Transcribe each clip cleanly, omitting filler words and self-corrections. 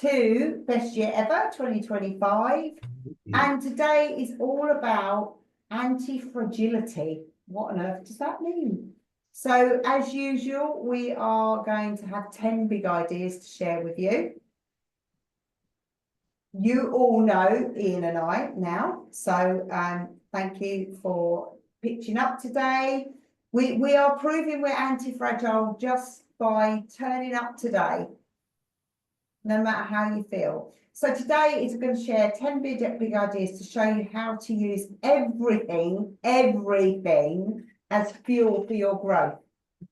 to Best Year Ever 2025. And today is all about anti-fragility. What on earth does that mean? So as usual, we are going to have 10 big ideas to share with you. You all know Ian and I now, so thank you for pitching up today. We are proving we're anti-fragile just by turning up today, no matter how you feel. So today is going to share 10 big ideas to show you how to use everything as fuel for your growth.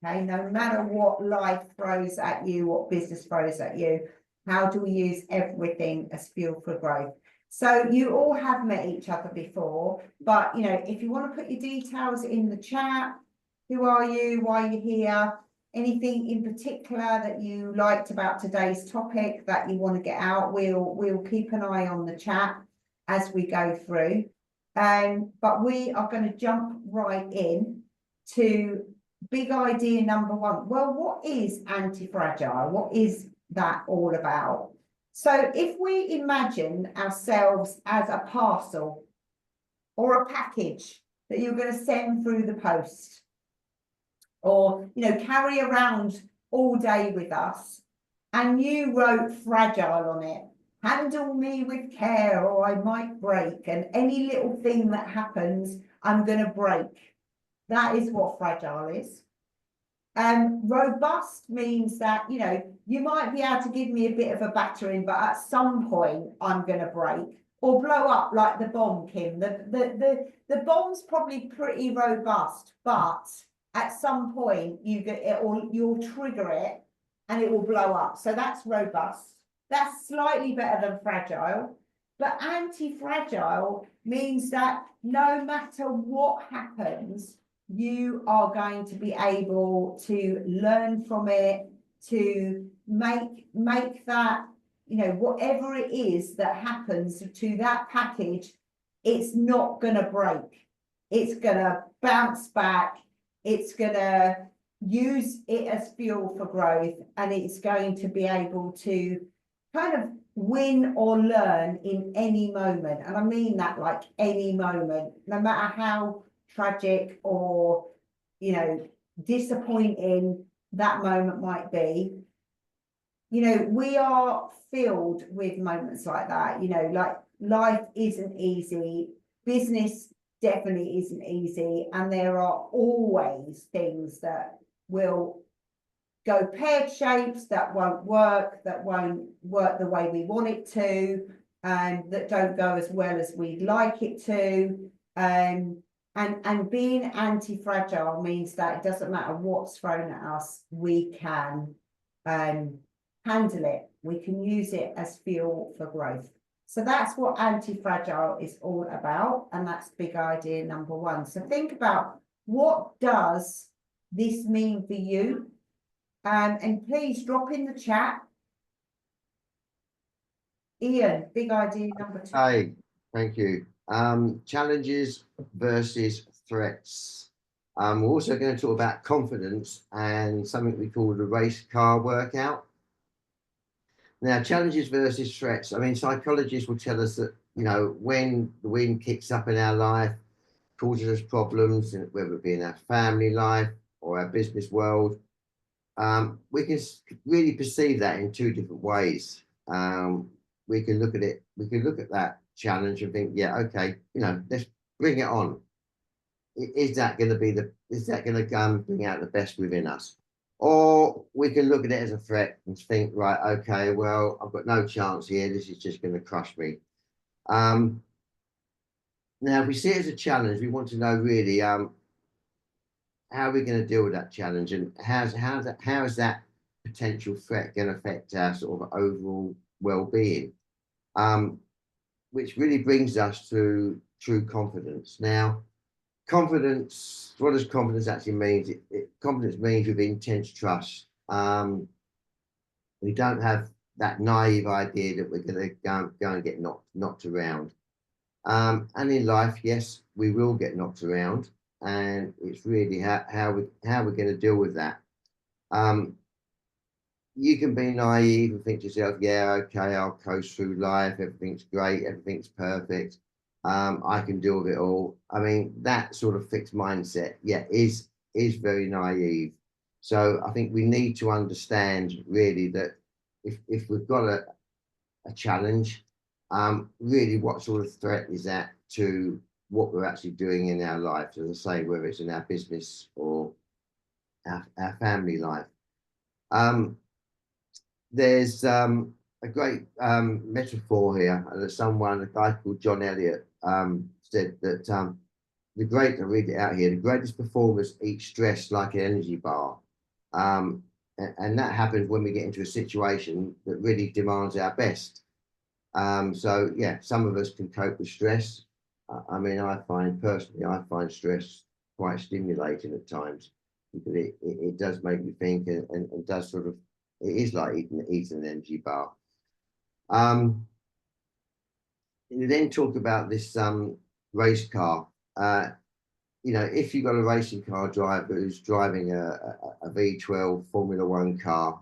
Okay, no matter what life throws at you, what business throws at you, how do we use everything as fuel for growth? So you all have met each other before, but you know, if you want to put your details in the chat, who are you, why are you here, anything in particular that you liked about today's topic that you want to get out, we'll keep an eye on the chat as we go through. But we are going to jump right in to big idea number one. Well, what is anti-fragile? What is that all about? So if we imagine ourselves as a parcel or a package that you're going to send through the post, or you know, carry around all day with us, and you wrote fragile on it, handle me with care or I might break, and any little thing that happens I'm going to break. That is what fragile is. Robust means that, you know, you might be able to give me a bit of a battering, but at some point I'm going to break or blow up like the bomb, Kim. The bomb's probably pretty robust, but at some point you get it, or you'll trigger it and it will blow up. So that's robust. That's slightly better than fragile. But anti-fragile means that no matter what happens, you are going to be able to learn from it, to make that, you know, whatever it is that happens to that package, it's not going to break. It's going to bounce back. It's going to use it as fuel for growth, and it's going to be able to kind of win or learn in any moment. And I mean that like any moment, no matter how tragic or, you know, disappointing that moment might be. You know, we are filled with moments like that. You know, like life isn't easy, business definitely isn't easy, and there are always things that will go pear-shaped, that won't work the way we want it to, and that don't go as well as we'd like it to. And being anti-fragile means that it doesn't matter what's thrown at us, we can handle it. We can use it as fuel for growth. So that's what anti-fragile is all about, and that's big idea number one. So think about, what does this mean for you? And please drop in the chat. Ian, big idea number two. Hi, thank you. Challenges versus threats. We're also going to talk about confidence and something we call the race car workout. Now, challenges versus threats. I mean, psychologists will tell us that, you know, when the wind kicks up in our life, causes us problems, whether it be in our family life or our business world, we can really perceive that in two different ways. We can look at it, we can look at that challenge and think, yeah, okay, you know, let's bring it on. Is that going to be is that going to bring out the best within us? Or we can look at it as a threat and think, right, okay, well, I've got no chance here. This is just going to crush me. Now, if we see it as a challenge, we want to know really how are we going to deal with that challenge, and how is that potential threat going to affect our sort of overall well-being? Which really brings us to true confidence. Now, confidence, what does confidence actually mean? Confidence means with intense trust. We don't have that naive idea that we're going to go and get knocked around. And in life, yes, we will get knocked around, and it's really how we're going to deal with that. you can be naive and think to yourself, yeah, okay, I'll coast through life, everything's great, everything's perfect. I can deal with it all. I mean, that sort of fixed mindset, yeah, is very naive. So I think we need to understand really that if we've got a challenge, really what sort of threat is that to what we're actually doing in our lives, as I say, whether it's in our business or our family life. There's a great metaphor here that someone, a guy called John Elliott, said that I read it out here, the greatest performers eat stress like an energy bar. And that happens when we get into a situation that really demands our best. So yeah, some of us can cope with stress. I mean, I find stress quite stimulating at times because it does make you think and does sort of, it is like eating an energy bar. You then talk about this race car. You know, if you've got a racing car driver who's driving a V12 Formula One car,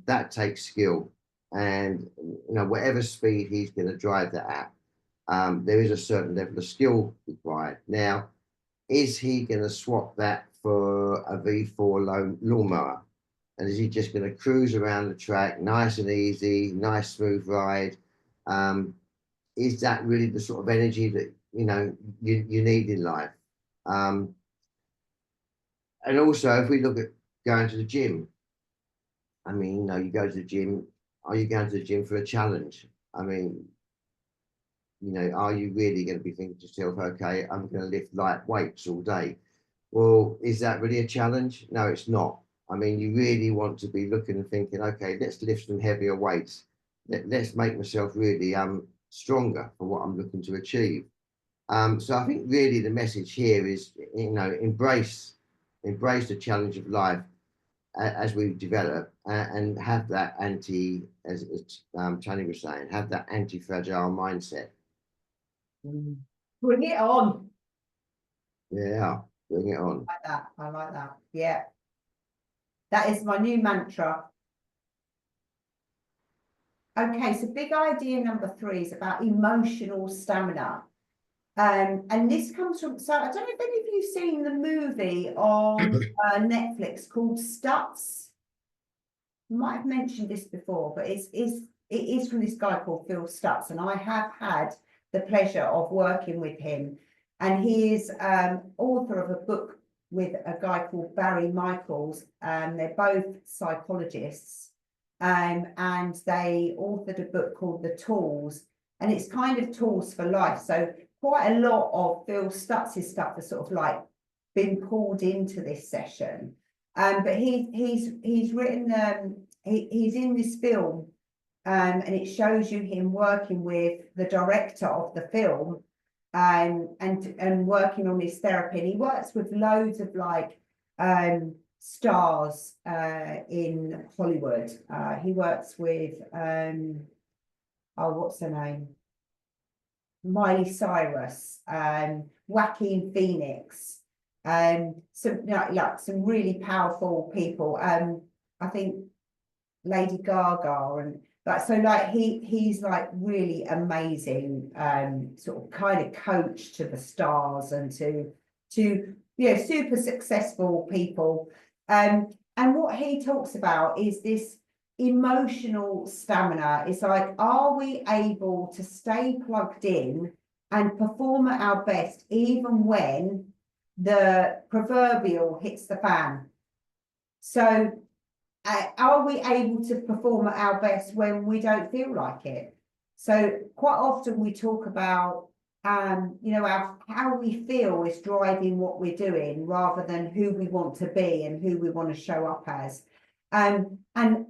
that takes skill. And, you know, whatever speed he's going to drive that at, there is a certain level of skill required. Now, is he going to swap that for a V4 lawnmower? And is he just going to cruise around the track, nice and easy, nice smooth ride? Is that really the sort of energy that you need in life? And also, if we look at going to the gym, I mean, you go to the gym. Are you going to the gym for a challenge? I mean, are you really going to be thinking to yourself, okay, I'm going to lift light weights all day? Well, is that really a challenge? No, it's not. I mean, you really want to be looking and thinking, okay, let's lift some heavier weights. Let's make myself really stronger for what I'm looking to achieve. So I think really the message here is, embrace the challenge of life as we develop and have that as Tony was saying, have that anti-fragile mindset. Bring it on. Yeah, bring it on. I like that. Yeah. That is my new mantra. Okay, so big idea number 3 is about emotional stamina. And this comes from, so I don't know if any of you've seen the movie on Netflix called Stutz. I might have mentioned this before, but it is from this guy called Phil Stutz, and I have had the pleasure of working with him. And he is author of a book with a guy called Barry Michaels. They're both psychologists, and they authored a book called The Tools, and it's kind of tools for life. So quite a lot of Phil Stutz's stuff has sort of like been pulled into this session. But he's written he's in this film, and it shows you him working with the director of the film, and working on his therapy. And he works with loads of like stars in Hollywood. He works with what's her name? Miley Cyrus, Joaquin Phoenix, some like some really powerful people. I think Lady Gaga, and like so like he's like really amazing, sort of kind of coach to the stars and to super successful people. And what he talks about is this emotional stamina. It's like, are we able to stay plugged in and perform at our best even when the proverbial hits the fan? So are we able to perform at our best when we don't feel like it? So quite often we talk about how we feel is driving what we're doing rather than who we want to be and who we want to show up as. And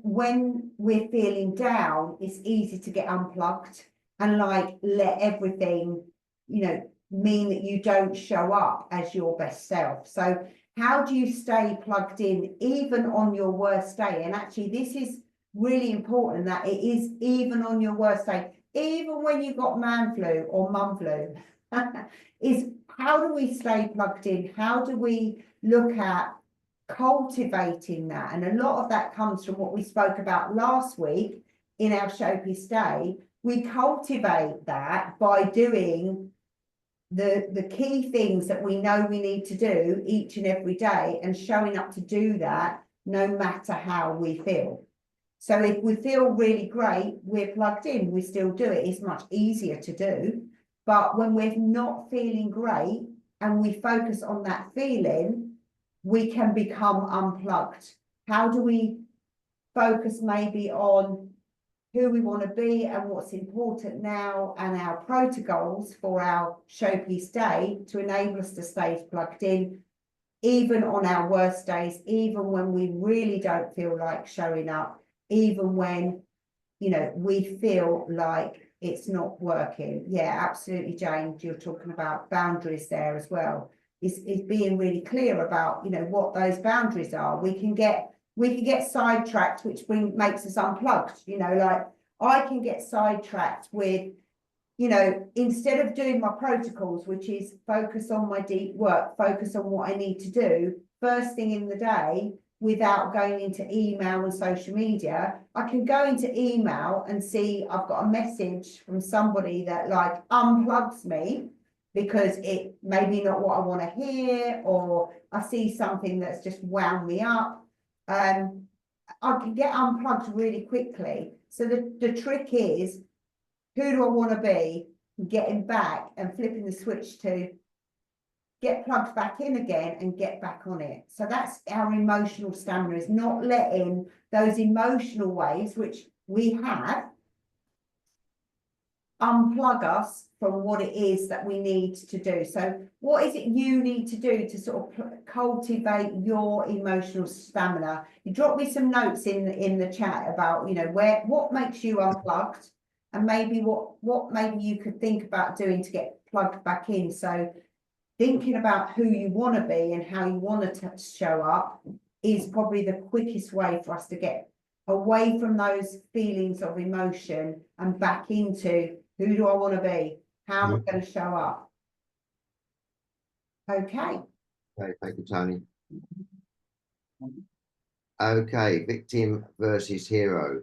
when we're feeling down, it's easy to get unplugged and like let everything, mean that you don't show up as your best self. So how do you stay plugged in even on your worst day? And actually, this is really important, that it is even on your worst day, even when you've got man flu or mum flu, is how do we stay plugged in? How do we look at cultivating that. And a lot of that comes from what we spoke about last week in our showpiece day. We cultivate that by doing the key things that we know we need to do each and every day, and showing up to do that no matter how we feel. So if we feel really great, we're plugged in, we still do it. It's much easier to do. But when we're not feeling great and we focus on that feeling, we can become unplugged. How do we focus maybe on who we want to be and what's important now, and our protocols for our showpiece day to enable us to stay plugged in, even on our worst days, even when we really don't feel like showing up, even when, you know, we feel like it's not working. Yeah, absolutely, Jane. You're talking about boundaries there as well. Is being really clear about, you know, what those boundaries are. We can get sidetracked, which makes us unplugged. You know, like I can get sidetracked with, you know, instead of doing my protocols, which is focus on my deep work, focus on what I need to do first thing in the day, without going into email and social media, I can go into email and see I've got a message from somebody that like unplugs me because it maybe not what I want to hear, or I see something that's just wound me up. I can get unplugged really quickly. So the trick is, who do I want to be? Getting back and flipping the switch to get plugged back in again and get back on it. So that's our emotional stamina, is not letting those emotional waves, which we have, unplug us from what it is that we need to do. So what is it you need to do to sort of cultivate your emotional stamina? You drop me some notes in the chat about, you know, what makes you unplugged, and maybe what maybe you could think about doing to get plugged back in. So thinking about who you want to be and how you want to show up is probably the quickest way for us to get away from those feelings of emotion and back into, who do I want to be? How am I going to show up? Okay. Okay, thank you, Tony. Okay, victim versus hero.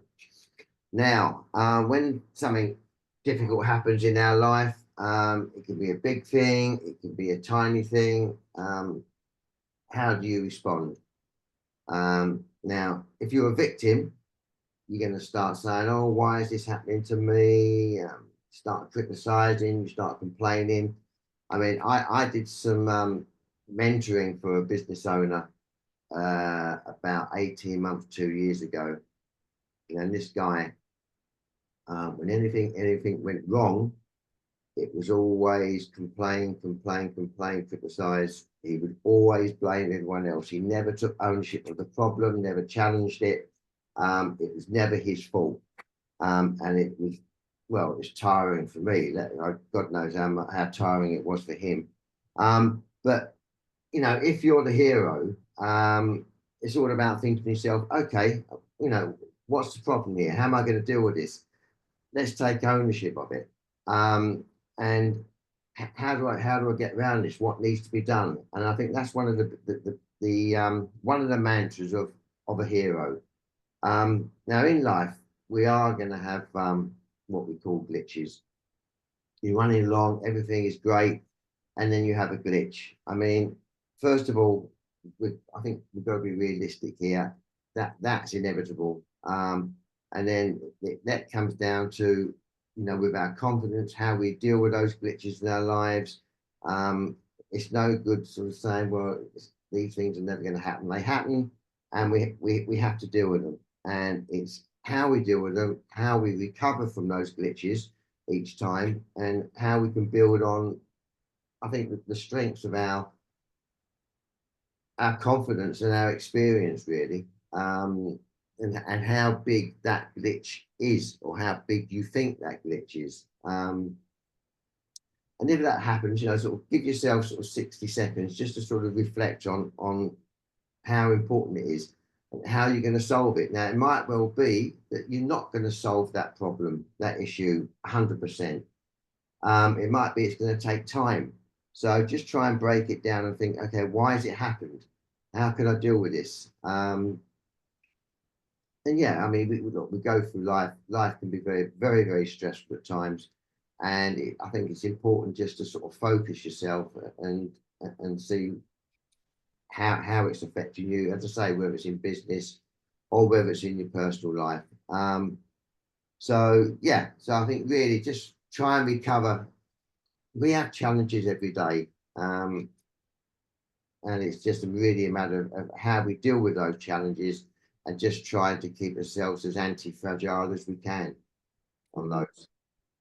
Now, when something difficult happens in our life, it can be a big thing, it can be a tiny thing. How do you respond? Now, if you're a victim, you're going to start saying, oh, why is this happening to me? Start criticizing, you start complaining. I mean, I did some mentoring for a business owner about 18 months, 2 years ago. And this guy, when anything went wrong, it was always complain, criticize. He would always blame everyone else. He never took ownership of the problem, never challenged it. It was never his fault. And it was, well, it was tiring for me. God knows how tiring it was for him. But, you know, if you're the hero, it's all about thinking to yourself, okay, you know, what's the problem here? How am I going to deal with this? Let's take ownership of it. And how do I get around this? What needs to be done? And I think that's one of the one of the mantras of a hero. Now in life, we are going to have what we call glitches. You're running along, everything is great, and then you have a glitch. I mean, first of all, I think we've got to be realistic here. That's inevitable. And then that comes down to, you know, with our confidence, how we deal with those glitches in our lives. It's no good sort of saying, well, these things are never going to happen. They happen, and we have to deal with them. And it's how we deal with them, how we recover from those glitches each time, and how we can build on, I think, the strengths of our confidence and our experience, really. And how big that glitch is, or how big you think that glitch is. And if that happens, you know, sort of give yourself sort of 60 seconds just to sort of reflect on how important it is and how you're going to solve it. Now, it might well be that you're not going to solve that problem, that issue, 100%. It might be it's going to take time. So just try and break it down and think, okay, why has it happened? how can I deal with this? And yeah, I mean, look, we go through life. Life can be very, very, very stressful at times, and I think it's important just to sort of focus yourself and see how it's affecting you. As I say, whether it's in business or whether it's in your personal life. So yeah, so I think really just try and recover. We have challenges every day, and it's just really a matter of how we deal with those challenges and just trying to keep ourselves as anti-fragile as we can on those.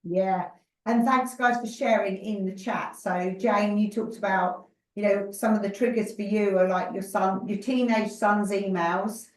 Yeah, and thanks guys for sharing in the chat. So Jane, you talked about, you know, some of the triggers for you are like your teenage son's emails.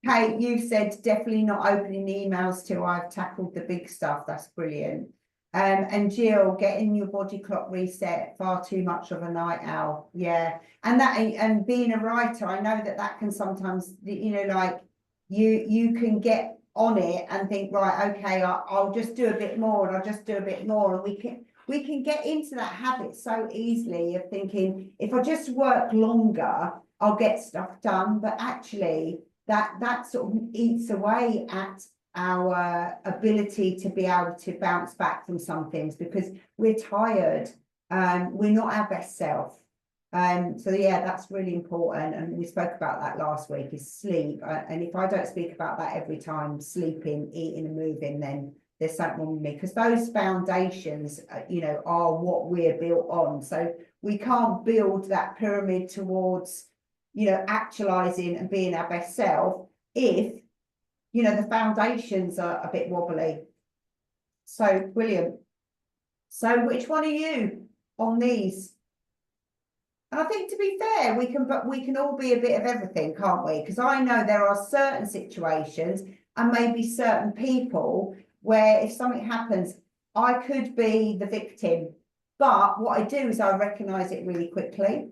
Kate, you've said definitely not opening emails till I've tackled the big stuff. That's brilliant. And Jill, getting your body clock reset, far too much of a night owl. Yeah, and being a writer, I know that can sometimes, you know, like you can get on it and think, right, okay, I'll just do a bit more, and I'll just do a bit more, and we can get into that habit so easily of thinking, if I just work longer, I'll get stuff done. But actually, that sort of eats away at our ability to be able to bounce back from some things, because we're tired, we're not our best self. So yeah, that's really important, and we spoke about that last week, is sleep. And if I don't speak about that every time, sleeping, eating and moving, then there's something wrong with me, because those foundations, you know, are what we're built on. So we can't build that pyramid towards, you know, actualizing and being our best self if, you know, the foundations are a bit wobbly. So brilliant. So which one are you on these? And I think, to be fair, we can all be a bit of everything, can't we? Because I know there are certain situations and maybe certain people where if something happens, I could be the victim. But what I do is I recognize it really quickly,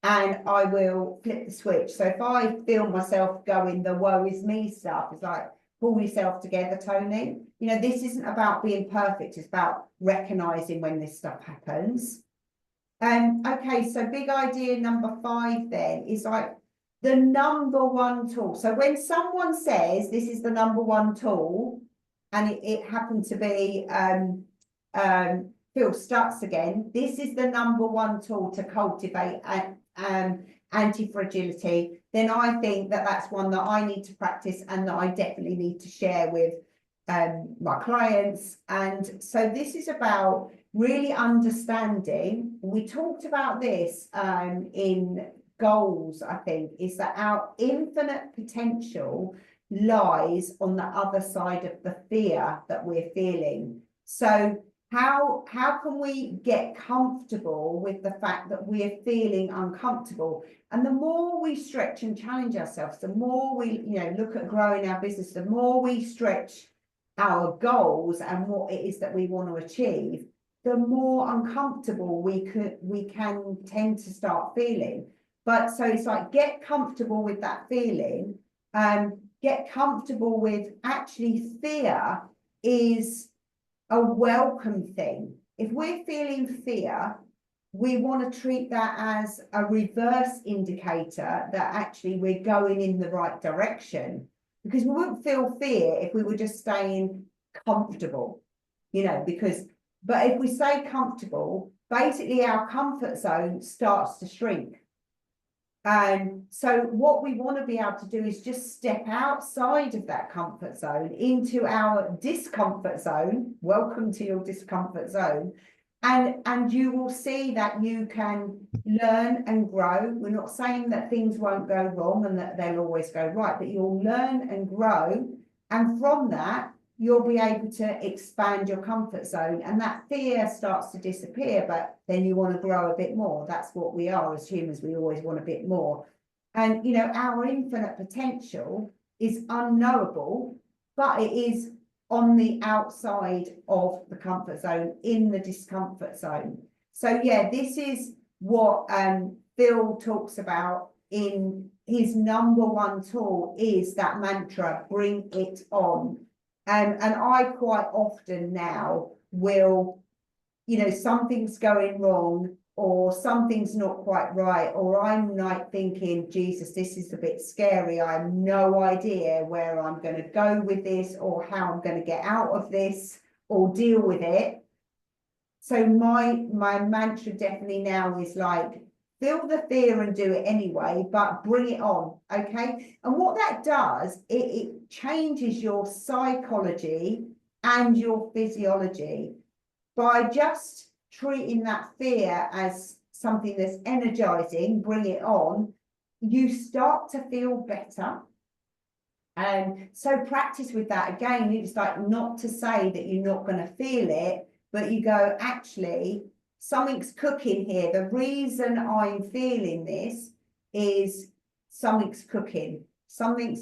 and I will flip the switch. So if I feel myself going the woe is me stuff, it's like, pull yourself together, Tony. You know, this isn't about being perfect, it's about recognizing when this stuff happens. Okay, so big idea number 5 then is like the number one tool. So when someone says this is the number one tool, and it happened to be Phil Stutz again, this is the number one tool to cultivate anti-fragility, then I think that's one that I need to practice and that I definitely need to share with my clients. And so this is about really understanding, we talked about this in goals, I think, is that our infinite potential lies on the other side of the fear that we're feeling. So how can we get comfortable with the fact that we're feeling uncomfortable? And the more we stretch and challenge ourselves, the more we, you know, look at growing our business, the more we stretch our goals and what it is that we want to achieve, the more uncomfortable we can tend to start feeling. But so it's like, get comfortable with that feeling, get comfortable with, actually, fear is a welcome thing. If we're feeling fear, we want to treat that as a reverse indicator that actually we're going in the right direction, because we wouldn't feel fear if we were just staying comfortable, you know, but if we stay comfortable, basically our comfort zone starts to shrink. So what we want to be able to do is just step outside of that comfort zone into our discomfort zone. Welcome to your discomfort zone. And you will see that you can learn and grow. We're not saying that things won't go wrong and that they'll always go right, but you'll learn and grow. And from that, you'll be able to expand your comfort zone, and that fear starts to disappear, but then you want to grow a bit more. That's what we are as humans. We always want a bit more. And, you know, our infinite potential is unknowable, but it is on the outside of the comfort zone, in the discomfort zone. So yeah, this is what Phil talks about in his number one tool, is that mantra, bring it on. And I quite often now will, you know, something's going wrong or something's not quite right, or I'm like thinking, Jesus, this is a bit scary. I have no idea where I'm going to go with this or how I'm going to get out of this or deal with it. So my mantra definitely now is like, feel the fear and do it anyway, but bring it on, okay? And what that does, it changes your psychology and your physiology by just treating that fear as something that's energizing, bring it on, you start to feel better. And so practice with that again. It's like not to say that you're not going to feel it, but you go, actually, something's cooking here. The reason I'm feeling this is something's cooking. Something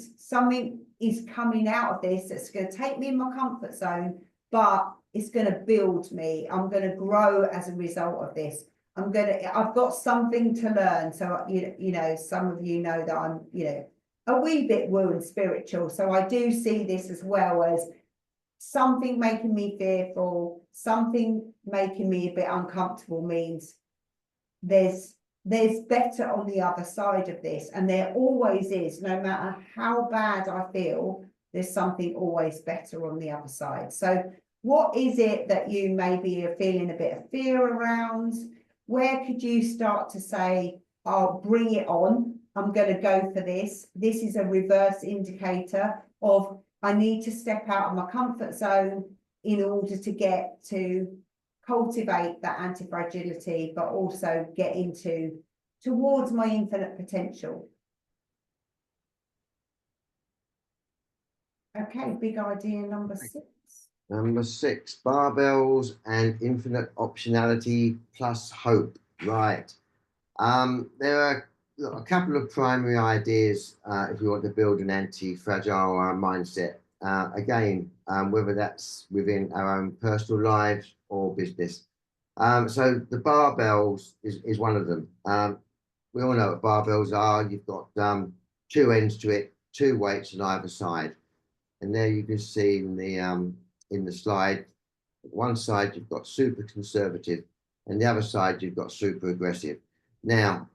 is coming out of this that's going to take me in my comfort zone, but it's going to build me. I'm going to grow as a result of this. I've got something to learn. So, you know, some of you know that I'm, you know, a wee bit woo and spiritual. So I do see this as well as something making me fearful, something making me a bit uncomfortable means there's better on the other side of this. And there always is, no matter how bad I feel, there's something always better on the other side. So what is it that you maybe are feeling a bit of fear around? Where could you start to say, I'll bring it on. I'm going to go for this. This is a reverse indicator of I need to step out of my comfort zone in order to get to cultivate that anti-fragility, but also get towards my infinite potential. Okay, big idea number 6. Number 6, barbells and infinite optionality plus hope. Right. There are a couple of primary ideas if you want to build an anti-fragile mindset. Again, whether that's within our own personal lives or business. So the barbells is one of them. We all know what barbells are. You've got 2 ends to it, 2 weights on either side. And there you can see in the slide, one side you've got super conservative and the other side you've got super aggressive. Now,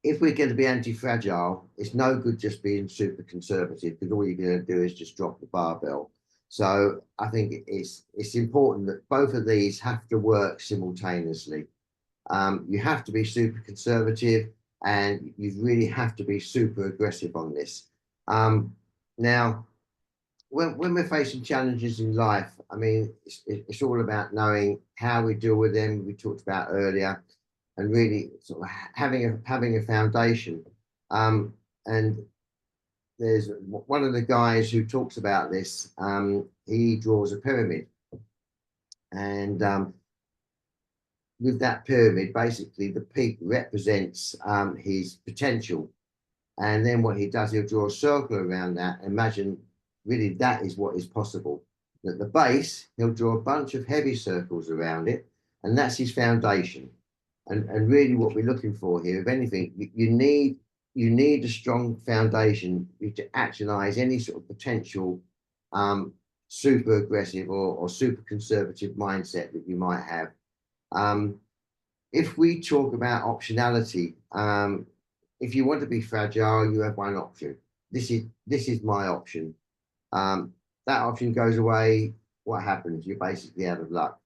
if we're going to be anti-fragile, it's no good just being super conservative because all you're going to do is just drop the barbell. So I think it's important that both of these have to work simultaneously. You have to be super conservative and you really have to be super aggressive on this. Now, when we're facing challenges in life, I mean, it's all about knowing how we deal with them. We talked about earlier, and really sort of having a foundation. And there's one of the guys who talks about this. He draws a pyramid, and with that pyramid, basically the peak represents his potential. And then what he does, he'll draw a circle around that. Imagine really that is what is possible. At the base, he'll draw a bunch of heavy circles around it, and that's his foundation. And really what we're looking for here, if anything, you need a strong foundation to actualize any sort of potential super aggressive or super conservative mindset that you might have. If we talk about optionality, if you want to be fragile, you have one option. This is my option. That option goes away. What happens? You're basically out of luck.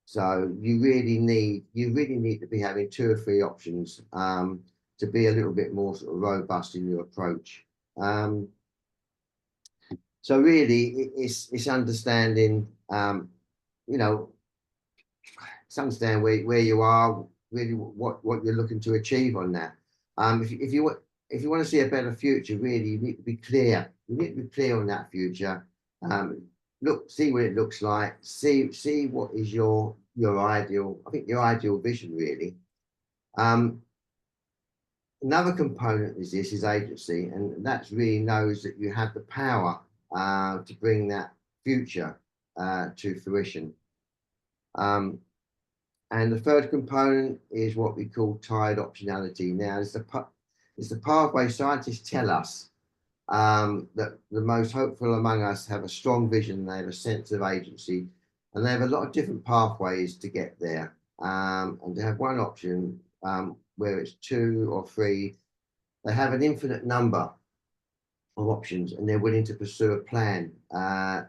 So you really need to be having 2 or 3 options to be a little bit more sort of robust in your approach. So really, it's understanding, you know, it's understand where you are, really what you're looking to achieve on that. If you want to see a better future, really, you need to be clear. You need to be clear on that future. See what it looks like. See what is your ideal. I think your ideal vision, really. Another component is agency, and that really knows that you have the power to bring that future to fruition. And the third component is what we call tied optionality. Now, it's the pathway scientists tell us that the most hopeful among us have a strong vision, they have a sense of agency. and they have a lot of different pathways to get there. And they have one option where it's 2 or 3. They have an infinite number of options, and they're willing to pursue a plan that's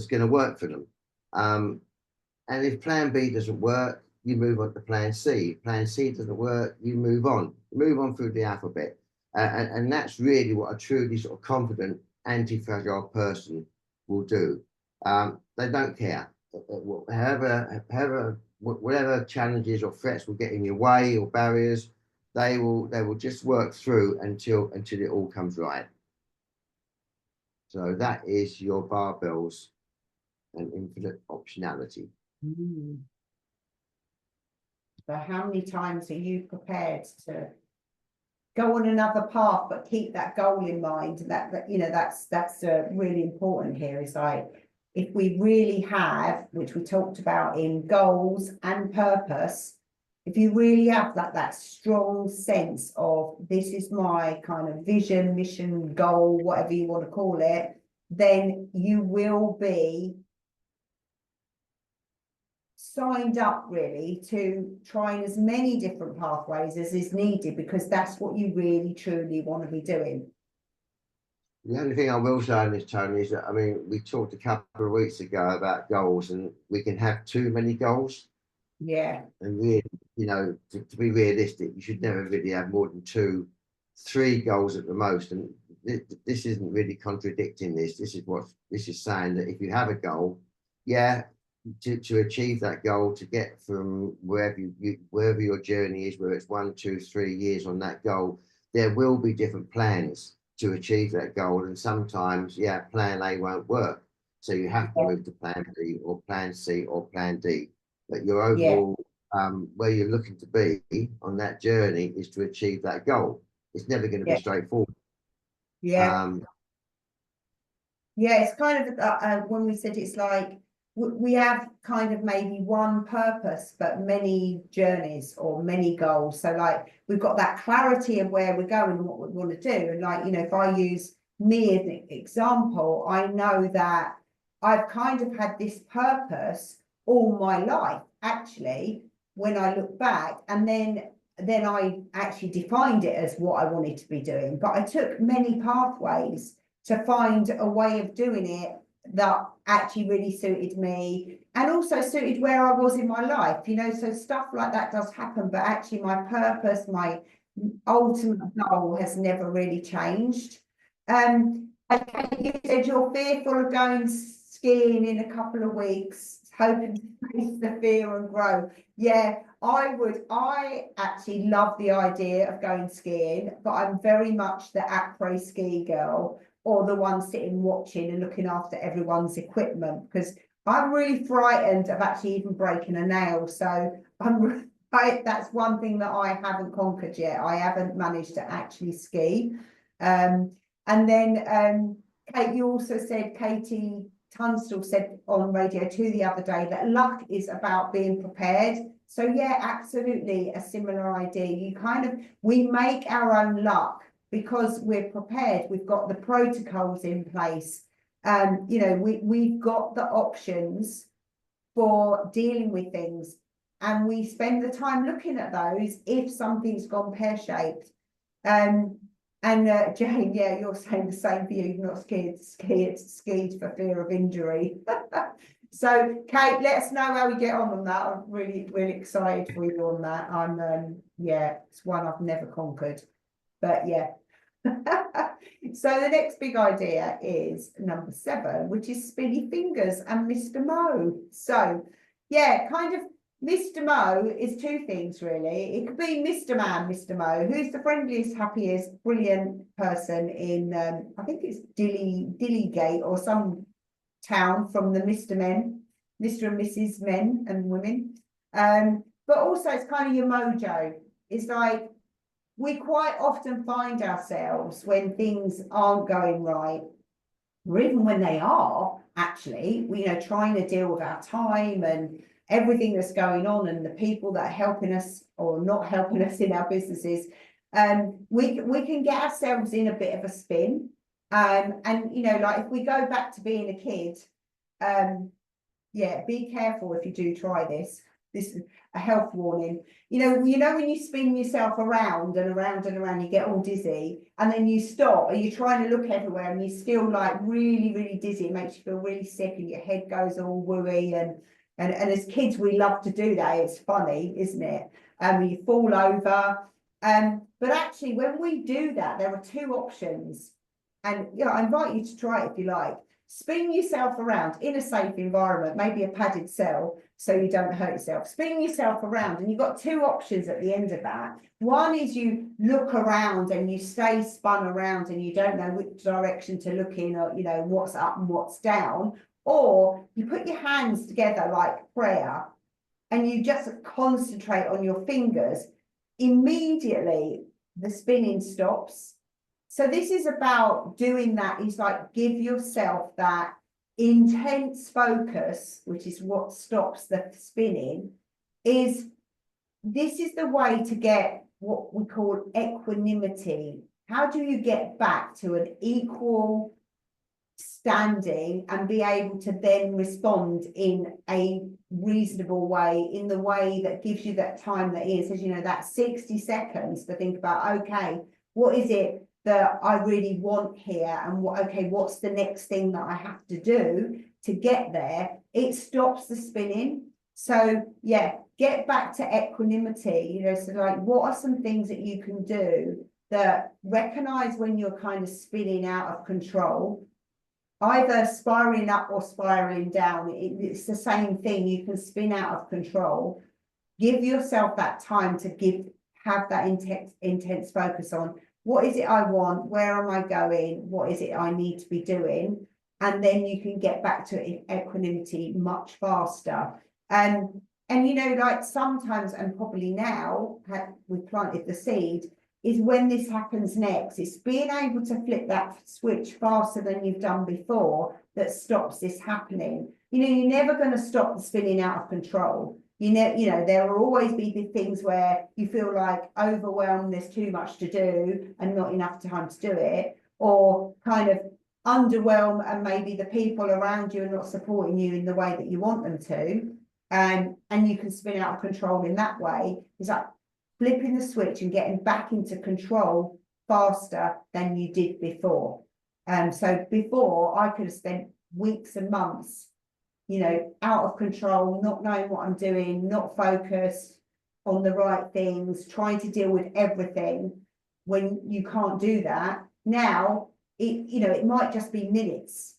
going to work for them. And if plan B doesn't work, you move on to plan C. If plan C doesn't work, you move on through the alphabet. And that's really what a truly sort of confident, anti-fragile person will do. They don't care. Whatever challenges or threats will get in your way or barriers, they will just work through until it all comes right. So that is your barbells and infinite optionality. Mm. So how many times are you prepared to go on another path, but keep that goal in mind? That you know, that's really important here. Is like, if we really have, which we talked about in goals and purpose, if you really have that strong sense of this is my kind of vision, mission, goal, whatever you want to call it, then you will be signed up really to trying as many different pathways as is needed, because that's what you really truly want to be doing. The only thing I will say on this, Tony, is that, I mean, we talked a couple of weeks ago about goals, and we can have too many goals. Yeah. And really, you know, to be realistic, you should never really have more than 2, 3 goals at the most. And this isn't really contradicting this. This is saying that if you have a goal, yeah, to achieve that goal, to get from wherever your journey is, whether it's 1, 2, 3 years on that goal, there will be different plans to achieve that goal. And sometimes, yeah, plan A won't work. So you have to move to plan B or plan C or plan D. But your overall, where you're looking to be on that journey is to achieve that goal. It's never going to be straightforward. Yeah. Yeah, it's kind of when we said it's like we have kind of maybe one purpose, but many journeys or many goals. So like we've got that clarity of where we're going and what we want to do. And like, you know, if I use me as an example, I know that I've kind of had this purpose all my life, actually, when I look back, and then I actually defined it as what I wanted to be doing. But I took many pathways to find a way of doing it that actually really suited me and also suited where I was in my life, you know. So stuff like that does happen, but actually my purpose, my ultimate goal has never really changed. Okay, you said you're fearful of going skiing in a couple of weeks, hoping to face the fear and grow. Yeah, I actually love the idea of going skiing, but I'm very much the après ski girl, or the one sitting watching and looking after everyone's equipment, because I'm really frightened of actually even breaking a nail. So that's one thing that I haven't conquered yet. I haven't managed to actually ski. And then Kate, you also said, Katie Tunstall said on Radio 2 the other day that luck is about being prepared. So yeah, absolutely a similar idea. We make our own luck because we're prepared. We've got the protocols in place. You know, we've got the options for dealing with things, and we spend the time looking at those if something's gone pear-shaped. Jane, yeah, you're saying the same for you. You've not skied for fear of injury. So, Kate, let us know how we get on that. I'm really, really excited for you on that. Yeah, it's one I've never conquered, but yeah. So the next big idea is number 7, which is Spinny Fingers and Mr. Mo. So, yeah, kind of Mr. Mo is 2 things, really. It could be Mr. Man, Mr. Mo, who's the friendliest, happiest, brilliant person in, I think it's Dillygate or some town from the Mr. Men, Mr. and Mrs. Men and women. But also it's kind of your mojo. It's like, we quite often find ourselves when things aren't going right, or even when they are, actually, you know, trying to deal with our time and everything that's going on and the people that are helping us or not helping us in our businesses. We can get ourselves in a bit of a spin. And, you know, like if we go back to being a kid, yeah, be careful if you do try this. This is a health warning. You know when you spin yourself around and around and around, you get all dizzy, and then you stop, and you're trying to look everywhere, and you're still like really, really dizzy. It makes you feel really sick, and your head goes all wooey. And as kids, we love to do that. It's funny, isn't it? You fall over. But actually, when we do that, there are two options. And yeah, I invite you to try it if you like. Spin yourself around in a safe environment, maybe a padded cell, so you don't hurt yourself. Spin yourself around, and you've got two options at the end of that. One is you look around and you stay spun around and you don't know which direction to look in, or what's up and what's down. Or you put your hands together like prayer and you just concentrate on your fingers. Immediately the spinning stops. So this is about doing that. Is like, give yourself that intense focus, which is what stops the spinning. This is the way to get what we call equanimity. How do you get back to an equal standing and be able to then respond in a reasonable way, in the way that gives you that time that is, as that 60 seconds to think about, okay, what is it that I really want here, and what's the next thing that I have to do to get there? It stops the spinning. So yeah, get back to equanimity. So like, what are some things that you can do that recognize when you're kind of spinning out of control, either spiraling up or spiraling down? It's the same thing. You can spin out of control. Give yourself that time to have that intense focus on, what is it I want? Where am I going? What is it I need to be doing? And then you can get back to equanimity much faster. And like sometimes, and probably now, we've planted the seed, is when this happens next. It's being able to flip that switch faster than you've done before that stops this happening. You're never going to stop the spinning out of control. There will always be the things where you feel like overwhelmed, there's too much to do and not enough time to do it, or kind of underwhelmed and maybe the people around you are not supporting you in the way that you want them to. And you can spin out of control in that way. It's like flipping the switch and getting back into control faster than you did before. So before, I could have spent weeks and months out of control, not knowing what I'm doing, not focused on the right things, trying to deal with everything. When you can't do that now, it might just be minutes,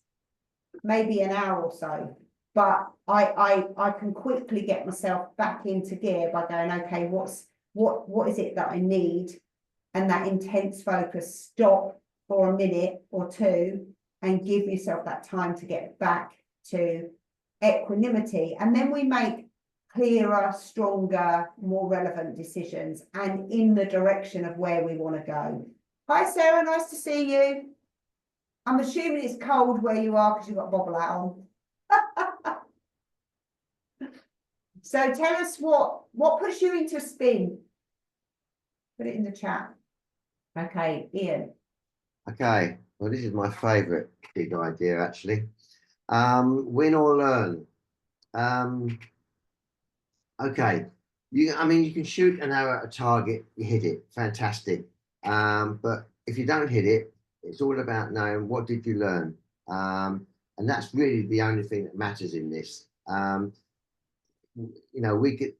maybe an hour or so, but I can quickly get myself back into gear by going, okay, what is it that I need? And that intense focus, stop for a minute or two and give yourself that time to get back to equanimity. And then we make clearer, stronger, more relevant decisions and in the direction of where we want to go. Hi Sarah, nice to see you. I'm assuming it's cold where you are because you've got a bobble hat on. So tell us what puts you into a spin. Put it in the chat. Okay, Ian. Okay, well, this is my favourite big idea actually. Win or learn. Okay, you can shoot an arrow at a target, you hit it, fantastic. But if you don't hit it, it's all about knowing what did you learn. And that's really the only thing that matters in this. We get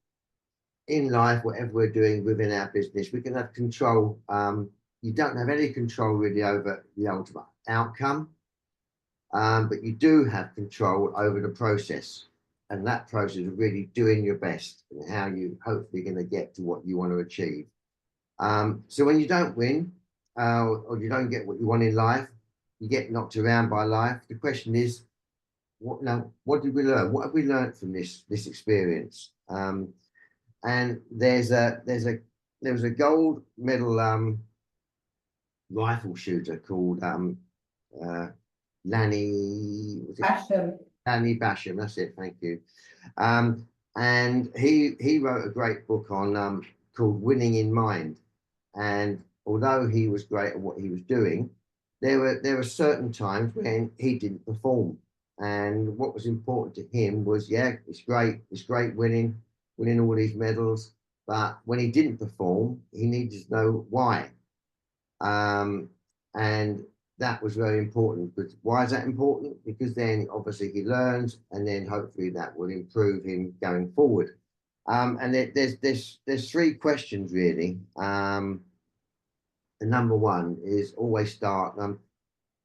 in life, whatever we're doing within our business, we can have control. You don't have any control really over the ultimate outcome, but you do have control over the process. And that process is really doing your best and how you hopefully going to get to what you want to achieve. So when you don't win, or you don't get what you want in life, you get knocked around by life. The question is, what did we learn? What have we learned from this experience? And there was a gold medal rifle shooter called Lanny Basham. Lanny Basham. That's it. Thank you. And he wrote a great book on called Winning in Mind. And although he was great at what he was doing, there were certain times when he didn't perform. And what was important to him was, yeah, it's great winning all these medals, but when he didn't perform, he needed to know why. And that was very important. But why is that important? Because then obviously he learns, and then hopefully that will improve him going forward. And there's three questions really. The number one is always start.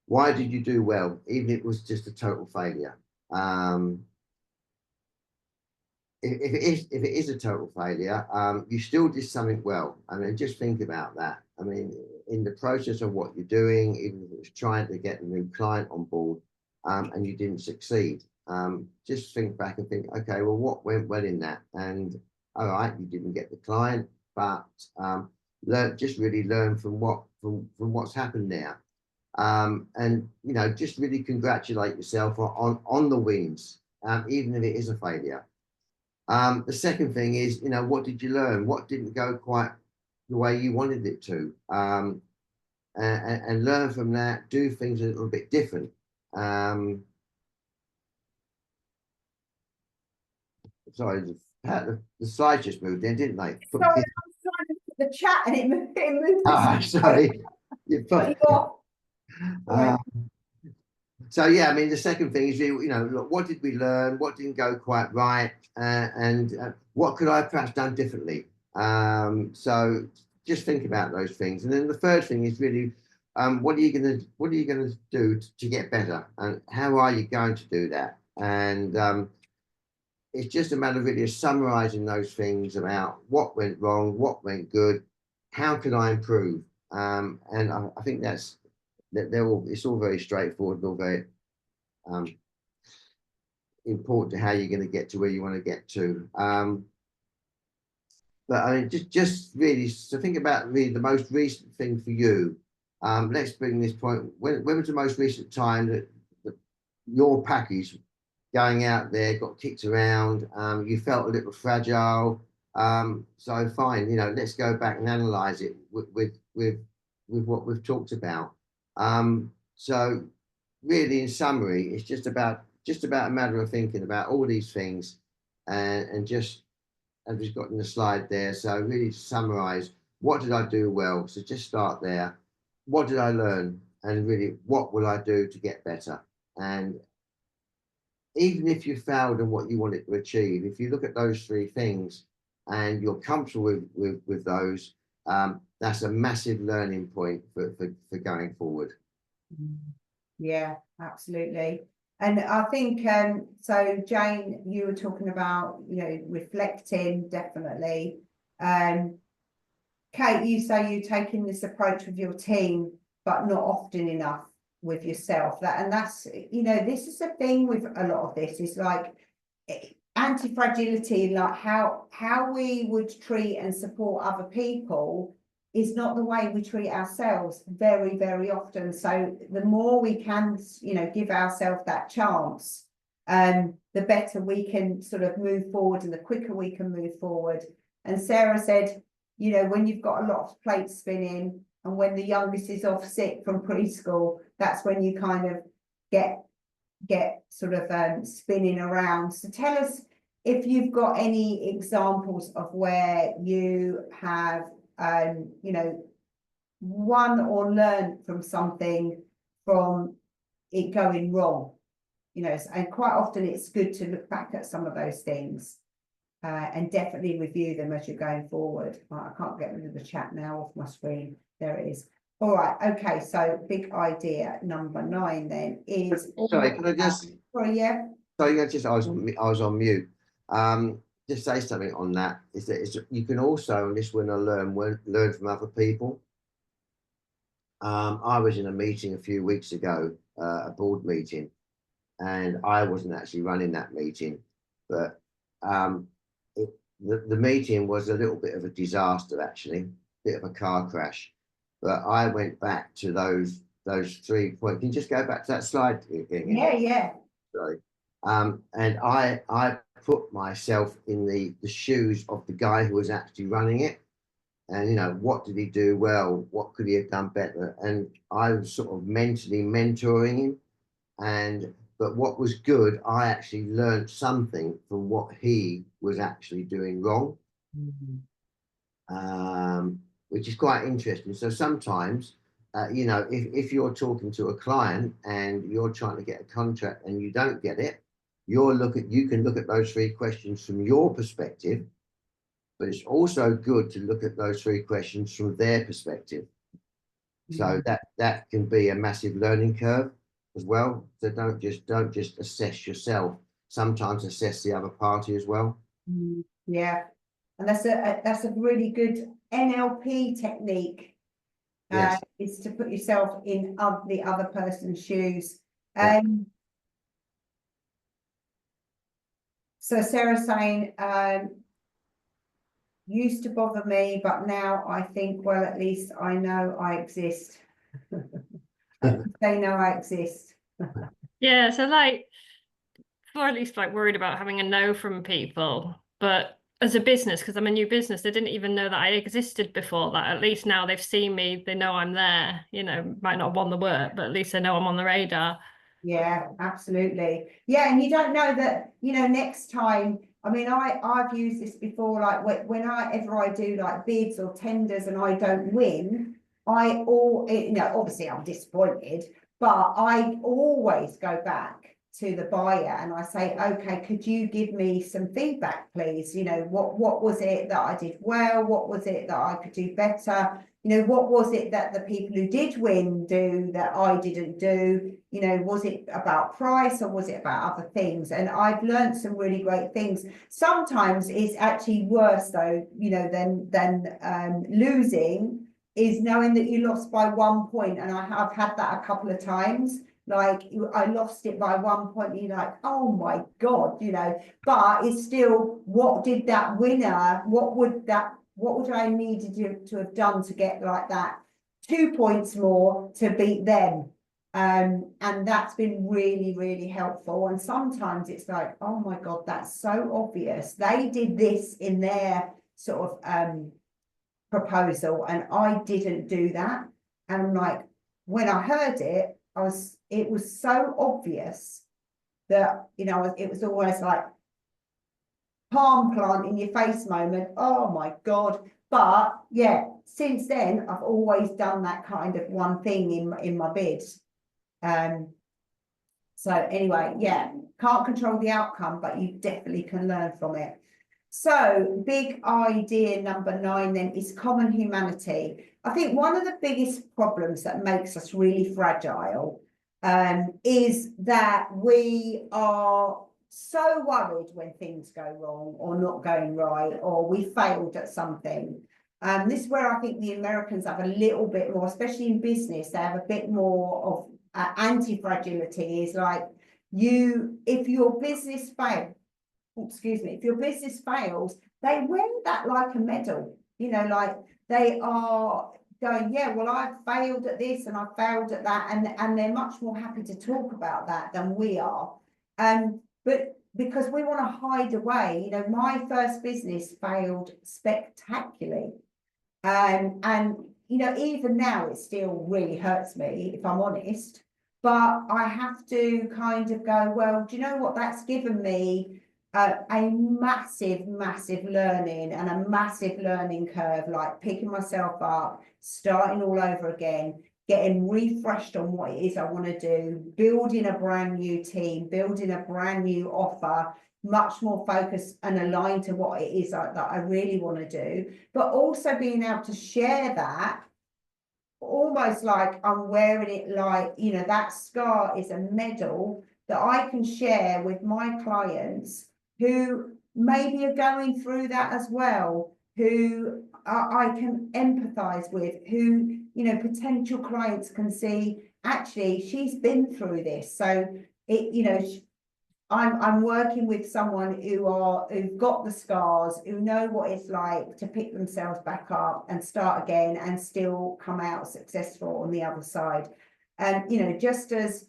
Why did you do well, even if it was just a total failure? If it is a total failure, you still did something well. I mean, just think about that. I mean, in the process of what you're doing, even if it was trying to get a new client on board, and you didn't succeed, just think back and think, okay, well, what went well in that? And all right, you didn't get the client, but just really learn from what's happened there. And just really congratulate yourself on the wins, even if it is a failure. The second thing is, what did you learn? What didn't go quite the way you wanted it to? And learn from that, do things a little bit different. Sorry, the slides just moved in, didn't they? Sorry, I was trying to put the chat and it moved. Ah, sorry. Right. So yeah, I mean, the second thing is, look, what did we learn? What didn't go quite right? And what could I have perhaps done differently? So just think about those things. And then the third thing is really, what are you gonna do to get better? And how are you going to do that? And it's just a matter really of summarizing those things about what went wrong, what went good, how can I improve? And I think it's all very straightforward, all very important to how you're going to get to where you want to get to. But I mean, just really, so think about really the most recent thing for you. Let's bring this point. When was the most recent time that your package going out there got kicked around? You felt a little fragile. So fine, let's go back and analyze it with what we've talked about. So really, in summary, it's just about a matter of thinking about all these things, and just as we've got in the slide there. So really to summarize, what did I do well? So just start there. What did I learn? And really, what will I do to get better? And even if you failed in what you wanted to achieve, if you look at those three things and you're comfortable with those, that's a massive learning point for going forward. Yeah, absolutely. And I think, so Jane, you were talking about, reflecting, definitely. Kate, you say you're taking this approach with your team, but not often enough with yourself. That's, this is the thing with a lot of this, is like anti-fragility, like how we would treat and support other people is not the way we treat ourselves very, very often. So the more we can, give ourselves that chance, the better we can sort of move forward and the quicker we can move forward. And Sarah said, when you've got a lot of plates spinning and when the youngest is off sick from preschool, that's when you kind of get sort of spinning around. So tell us if you've got any examples of where you have won or learned from something from it going wrong, and quite often it's good to look back at some of those things and definitely review them as you're going forward. I can't get rid of the chat now off my screen. There it is. All right, okay, so big idea number 9 then is... Sorry, can I just... Sorry, yeah? Sorry, I was on mute. Just say something on that. Is that you can also, and this when I learn from other people. I was in a meeting a few weeks ago, a board meeting, and I wasn't actually running that meeting, but the meeting was a little bit of a disaster, actually, bit of a car crash. But I went back to those 3 points. Can you just go back to that slide again? Yeah. Sorry. And I put myself in the shoes of the guy who was actually running it. And, what did he do well? What could he have done better? And I was sort of mentally mentoring him. but what was good, I actually learned something from what he was actually doing wrong, which is quite interesting. So sometimes, you know, if you're talking to a client and you're trying to get a contract and you don't get it, you can look at those three questions from your perspective, but it's also good to look at those three questions from their perspective. So that can be a massive learning curve as well. So don't just assess yourself. Sometimes assess the other party as well. Yeah, and that's a really good NLP technique. Yes. Is to put yourself in the other person's shoes. Yeah. So Sarah's saying, used to bother me, but now I think, well, at least I know I exist. They know I exist. Yeah, so like, or at least like worried about having a no from people, but as a business, because I'm a new business, they didn't even know that I existed before that. At least now they've seen me, they know I'm there, you know, might not have won the work, but at least they know I'm on the radar. Yeah, absolutely. Yeah, and you don't know that, you know, next time, I mean, I've used this before, like whenever I do like bids or tenders and I don't win, you know, obviously I'm disappointed, but I always go back to the buyer and I say, okay, could you give me some feedback, please? You know, what was it that I did well? What was it that I could do better? You know, what was it that the people who did win do that I didn't do? You know, was it about price or was it about other things? And I've learned some really great things. Sometimes it's actually worse though, you know, than losing, is knowing that you lost by 1 point. And I have had that a couple of times. Like I lost it by 1 point, and you're like, oh my God, you know, but it's still, what did that winner, what would I need to have done to get like that 2 points more to beat them? And that's been really, really helpful. And sometimes it's like, oh my God, that's so obvious. They did this in their sort of proposal and I didn't do that. And I'm like, when I heard it, it was so obvious that, you know, it was almost like palm plant in your face moment. Oh my God. But yeah, since then I've always done that kind of one thing in my bids. So anyway, yeah, can't control the outcome, but you definitely can learn from it. So big idea number 9 then is common humanity. I think one of the biggest problems that makes us really fragile is that we are so worried when things go wrong or not going right, or we failed at something. This is where I think the Americans have a little bit more, especially in business, they have a bit more of anti-fragility. Is like, if your business fails, excuse me, if your business fails, they wear that like a medal, you know, like they are going, yeah, well, I failed at this and I failed at that, and they're much more happy to talk about that than we are. But because we want to hide away, you know, my first business failed spectacularly. And you know, even now it still really hurts me, if I'm honest, but I have to kind of go, well, do you know what, that's given me a massive learning and a massive learning curve, like picking myself up, starting all over again, getting refreshed on what it is I want to do, building a brand new team, building a brand new offer, much more focused and aligned to what it is that I really want to do, but also being able to share that almost like I'm wearing it, like, you know, that scar is a medal that I can share with my clients who maybe are going through that as well, who I can empathize with, who, you know, potential clients can see, actually, she's been through this. So it, you know, I'm working with someone who've got the scars, who know what it's like to pick themselves back up and start again and still come out successful on the other side. And, you know, just as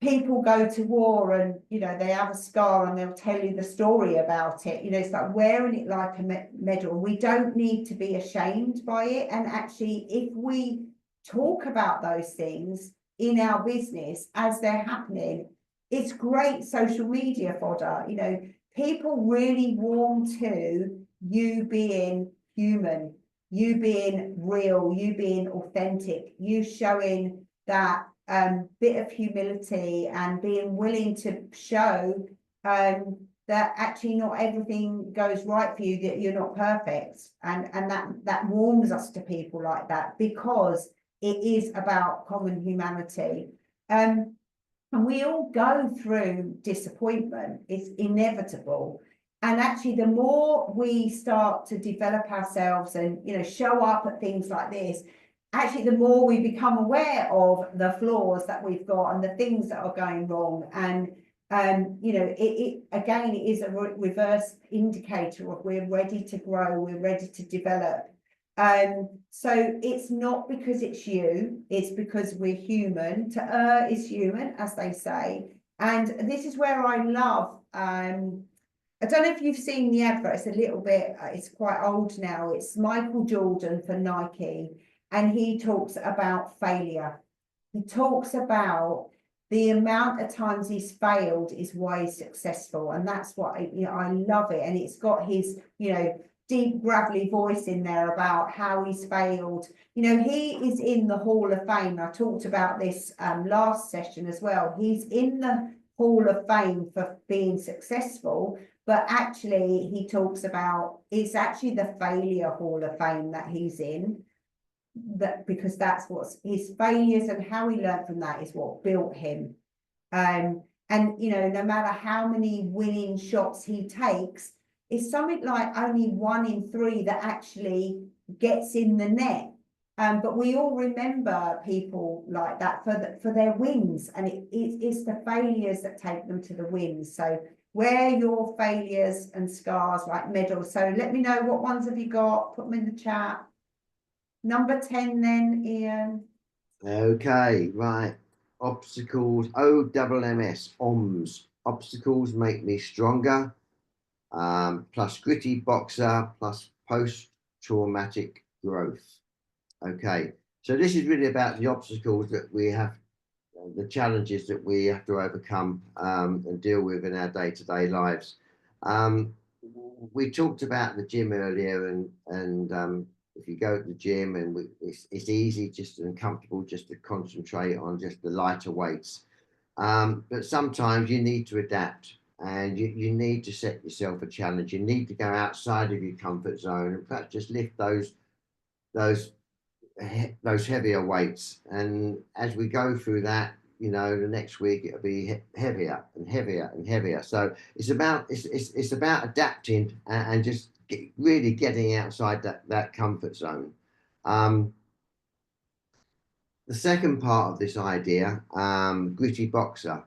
people go to war and, you know, they have a scar and they'll tell you the story about it, you know, it's like wearing it like a medal. We don't need to be ashamed by it. And actually, if we talk about those things in our business as they're happening, it's great social media fodder. You know, people really warm to you being human, you being real, you being authentic, you showing that bit of humility and being willing to show that actually not everything goes right for you, that you're not perfect. And that warms us to people like that, because it is about common humanity. And we all go through disappointment, it's inevitable. And actually, the more we start to develop ourselves and, you know, show up at things like this, actually, the more we become aware of the flaws that we've got and the things that are going wrong. And, you know, it again, it is a reverse indicator of we're ready to grow, we're ready to develop. So it's not because it's you, it's because we're human. To err is human, as they say. And this is where I love, I don't know if you've seen the advert, it's a little bit, it's quite old now. It's Michael Jordan for Nike, and he talks about failure. He talks about the amount of times he's failed is why he's successful. And that's what, you know, I love it. And it's got his, you know, deep gravelly voice in there about how he's failed. You know, he is in the Hall of Fame. I talked about this last session as well. He's in the Hall of Fame for being successful, but actually he talks about it's actually the failure Hall of Fame that he's in, that because that's what's his failures and how he learned from that is what built him. And you know, no matter how many winning shots he takes, it's something like only 1 in 3 that actually gets in the net. But we all remember people like that for their wins, and it's the failures that take them to the wins. So wear your failures and scars like medals. So let me know, what ones have you got? Put them in the chat. Number 10 then, Ian. Okay, right. Obstacles, OMMS, OMS. Obstacles make me stronger. Plus gritty boxer, plus post-traumatic growth. Okay, so this is really about the obstacles that we have, the challenges that we have to overcome and deal with in our day-to-day lives. We talked about the gym earlier, and if you go to the gym and it's easy just and comfortable just to concentrate on just the lighter weights. But sometimes you need to adapt, and you need to set yourself a challenge. You need to go outside of your comfort zone and perhaps just lift those heavier weights. And as we go through that, you know, the next week it'll be heavier and heavier and heavier. So it's about adapting and just really getting outside that comfort zone. The second part of this idea, gritty boxer.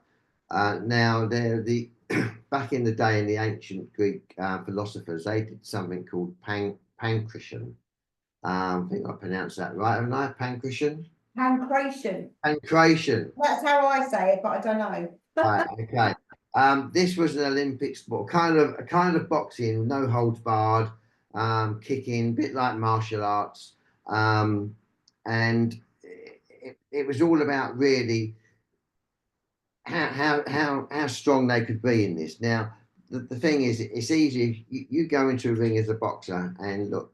Now, they're the back in the day in the ancient Greek philosophers, they did something called pancreation. I think I pronounced that right, haven't I? Pancreation. Pancreation. Pancreation. That's how I say it, but I don't know. Right. Okay. This was an Olympic sport, kind of boxing, no holds barred, kicking, a bit like martial arts, and it was all about really how strong they could be in this. Now, the thing is, it's easy. You go into a ring as a boxer, and look,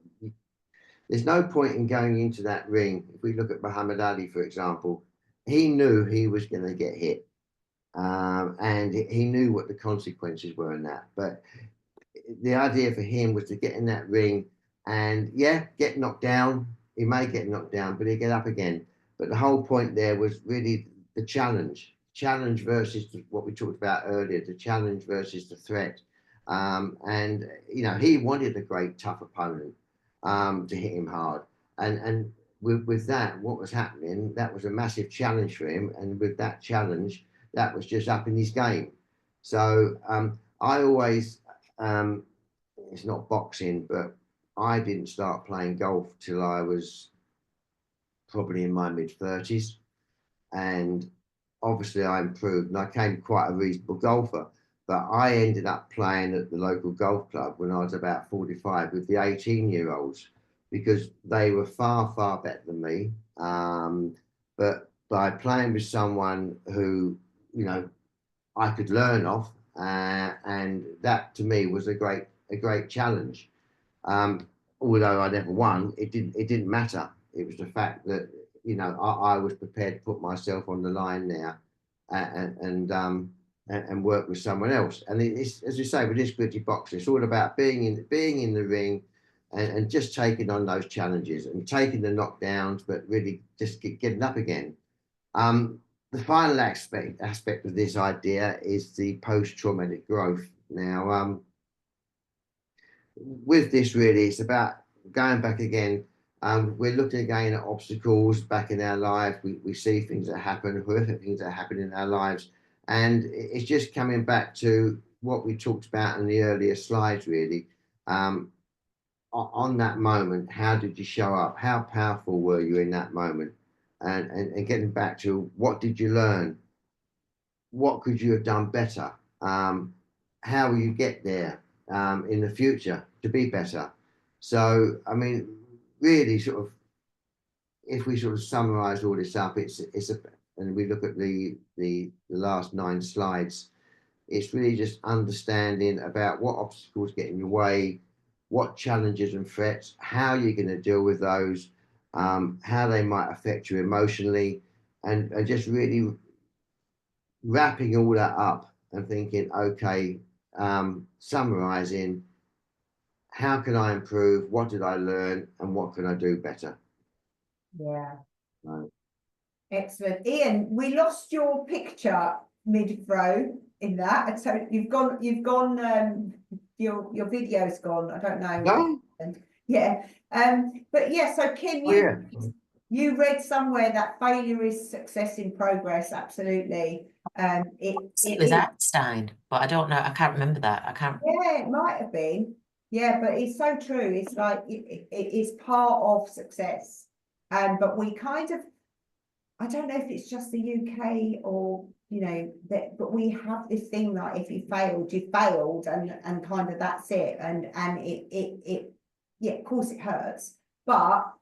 there's no point in going into that ring. If we look at Muhammad Ali, for example, he knew he was going to get hit, and he knew what the consequences were in that. But the idea for him was to get in that ring and, yeah, get knocked down. He may get knocked down, but he'll get up again. But the whole point there was really the challenge versus what we talked about earlier, the challenge versus the threat. And, you know, he wanted a great, tough opponent to hit him hard. And with that, what was happening, that was a massive challenge for him. And with that challenge, that was just up in his game. So I always, it's not boxing, but I didn't start playing golf till I was probably in my mid-30s. And obviously I improved and I became quite a reasonable golfer. But I ended up playing at the local golf club when I was about 45 with the 18-year-olds because they were far, far better than me. But by playing with someone who, you know, I could learn off, and that to me was a great challenge. Although I never won, it didn't matter. It was the fact that, you know, I was prepared to put myself on the line now, and work with someone else. And it's, as you say, with this gritty box, it's all about being in the ring, and just taking on those challenges and taking the knockdowns, but really just getting up again. The final aspect of this idea is the post-traumatic growth. Now, with this, really, it's about going back again. We're looking again at obstacles back in our life. We see things that happen, horrific things that happen in our lives, and it's just coming back to what we talked about in the earlier slides, really. On that moment, how did you show up? How powerful were you in that moment? And getting back to, what did you learn? What could you have done better? How will you get there in the future to be better? So, I mean, really, sort of, if we sort of summarize all this up, and we look at the last 9 slides, it's really just understanding about what obstacles get in your way, what challenges and threats, how you're going to deal with those, how they might affect you emotionally, and just really wrapping all that up and thinking, okay, summarizing, how can I improve? What did I learn? And what can I do better? Yeah. Right. Excellent. Ian, we lost your picture mid-throw in that. So you've gone, your video's gone. I don't know. No? Yeah. But yeah, so Kim, you read somewhere that failure is success in progress. Absolutely. It was Einstein, but I don't know. I can't remember that. I can't. Yeah, it might have been. Yeah, but it's so true. It's like it is part of success. But we kind of, I don't know if it's just the UK or, you know, that, but we have this thing that if you failed, and kind of that's it. And it yeah, of course it hurts, but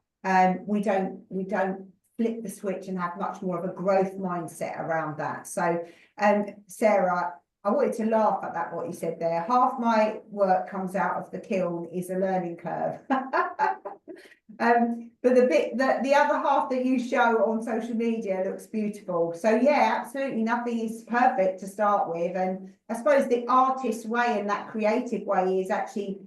we don't flip the switch and have much more of a growth mindset around that. So Sarah, I wanted to laugh at that, what you said there. Half my work comes out of the kiln is a learning curve. But the other half that you show on social media looks beautiful. So yeah, absolutely nothing is perfect to start with. And I suppose the artist way and that creative way is actually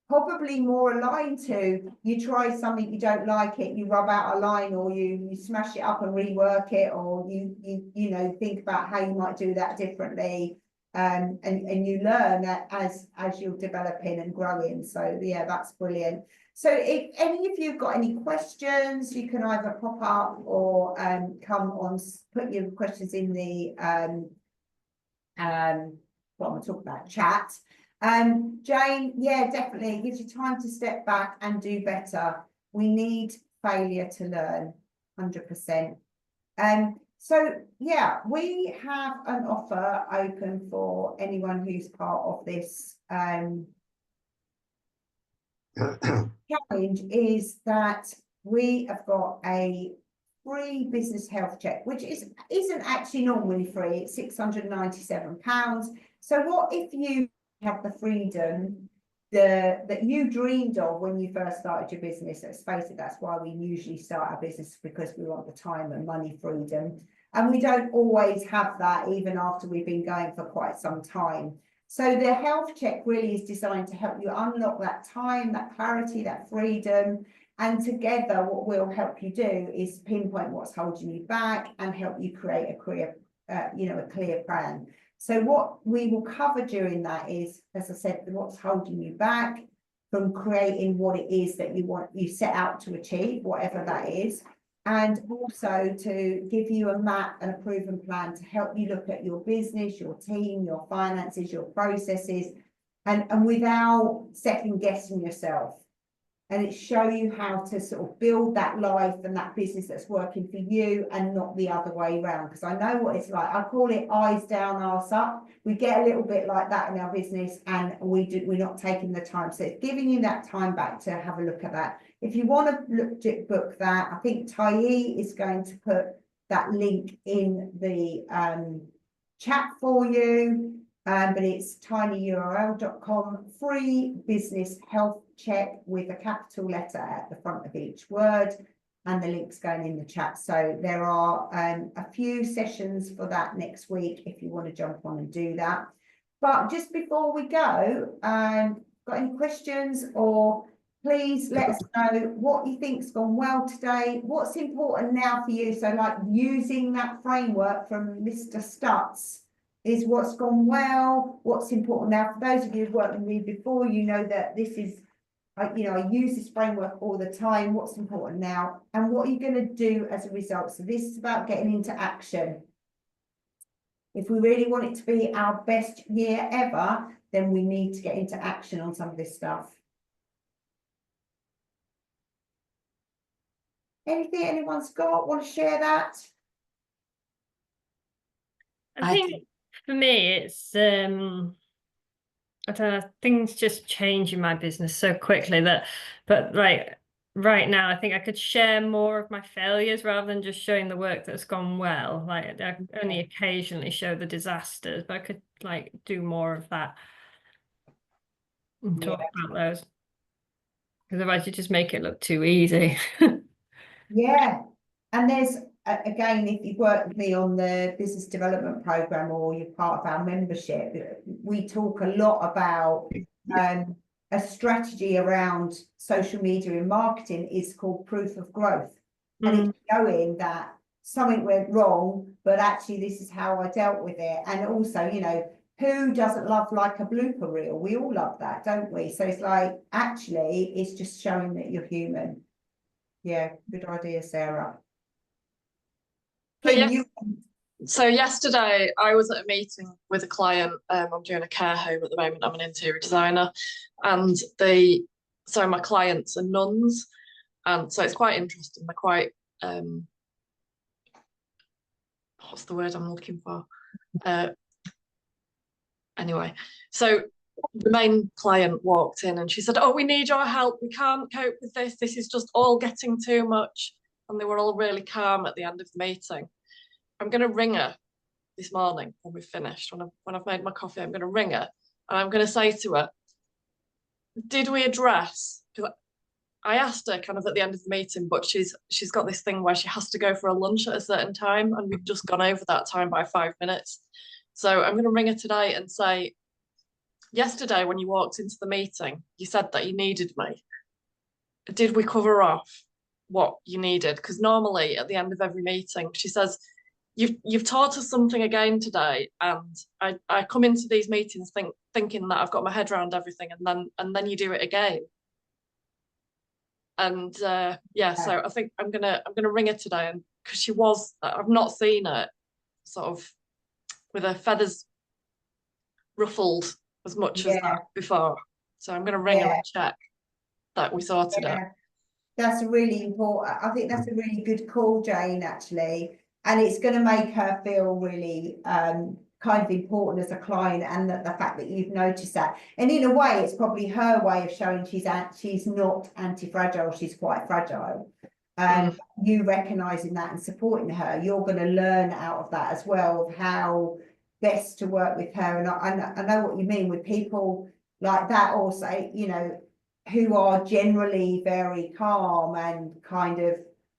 probably more aligned to, you try something, you don't like it, you rub out a line, or you smash it up and rework it, or you know, think about how you might do that differently. And you learn that as you're developing and growing. So yeah, that's brilliant. So if any of you've got any questions, you can either pop up or come on, put your questions in the what am I talking about, chat. Jane, yeah, definitely, it gives you time to step back and do better. We need failure to learn, 100%. So yeah, we have an offer open for anyone who's part of this challenge, is that we have got a free business health check, which isn't actually normally free. It's £697. So what if you have the freedom that you dreamed of when you first started your business? Let's face it, that's why we usually start our business, because we want the time and money freedom, and we don't always have that even after we've been going for quite some time. So the health check really is designed to help you unlock that time, that clarity, that freedom. And together, what we'll help you do is pinpoint what's holding you back and help you create a clear plan. So what we will cover during that is, as I said, what's holding you back from creating what it is that you set out to achieve, whatever that is. And also to give you a map and a proven plan to help you look at your business, your team, your finances, your processes, and without second guessing yourself. And it show you how to sort of build that life and that business that's working for you, and not the other way around. Because I know what it's like. I call it eyes down, arse up. We get a little bit like that in our business, and we're not taking the time. So it's giving you that time back to have a look at that. If you want to book that, I think Tyee is going to put that link in the chat for you, but it's tinyurl.com, free business health check with a capital letter at the front of each word, and the link's going in the chat. So there are a few sessions for that next week if you want to jump on and do that. But just before we go, got any questions, or please let us know what you think's gone well today, what's important now for you. So like using that framework from Mr. Stutz is what's gone well, what's important now. For those of you who've worked with me before, you know that this is, you know, I use this framework all the time. What's important now, and what are you going to do as a result? So this is about getting into action. If we really want it to be our best year ever, then we need to get into action on some of this stuff. Anything anyone's got, want to share that? I think for me, it's I don't know, things just change in my business so quickly that, but right now, I think I could share more of my failures rather than just showing the work that's gone well. Like I only occasionally show the disasters, but I could like do more of that and talk about those. Because otherwise you just make it look too easy. Yeah, and there's again, if you've worked with me on the business development program or you're part of our membership, we talk a lot about a strategy around social media and marketing is called proof of growth. And it's showing that something went wrong, but actually this is how I dealt with it. And also, you know, who doesn't love like a blooper reel? We all love that, don't we? So it's like, actually, it's just showing that you're human. Yeah, good idea, Sarah. So yesterday I was at a meeting with a client. I'm doing a care home at the moment. I'm an interior designer, and so my clients are nuns, and so it's quite interesting. They're quite what's the word I'm looking for? Anyway, so the main client walked in and she said, "Oh, we need your help. We can't cope with this. This is just all getting too much." And they were all really calm at the end of the meeting. I'm going to ring her this morning when we've finished. When I've made my coffee, I'm going to ring her and I'm going to say to her, "Did we address?" Because I asked her kind of at the end of the meeting, but she's got this thing where she has to go for a lunch at a certain time, and we've just gone over that time by 5 minutes. So I'm going to ring her today and say, "Yesterday when you walked into the meeting, you said that you needed me. Did we cover off what you needed?" Because normally at the end of every meeting, she says, You've taught us something again today, and I come into these meetings thinking that I've got my head around everything, and then you do it again." And yeah, so I think I'm gonna ring her today, and because I've not seen her sort of with her feathers ruffled as much as that before. So I'm gonna ring her and check that we sorted it. That's really important. I think that's a really good call, Jane, actually. And it's going to make her feel really kind of important as a client, and the fact that you've noticed that. And in a way, it's probably her way of showing she's not anti-fragile, she's quite fragile. You recognising that and supporting her, you're going to learn out of that as well, of how best to work with her. And I know what you mean with people like that also, you know, who are generally very calm and kind of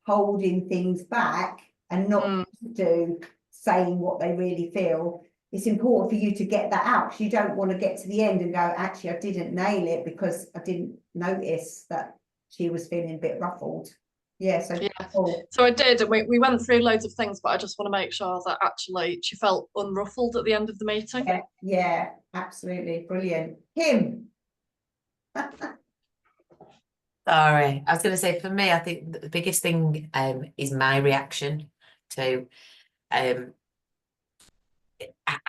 holding things back and not saying what they really feel. It's important for you to get that out, because you don't want to get to the end and go, "Actually, I didn't nail it because I didn't notice that she was feeling a bit ruffled." Yeah, so cool. So I did, and we went through loads of things, but I just want to make sure that actually she felt unruffled at the end of the meeting. Yeah, absolutely. Brilliant. Kim. Sorry, I was going to say, for me, I think the biggest thing is my reaction to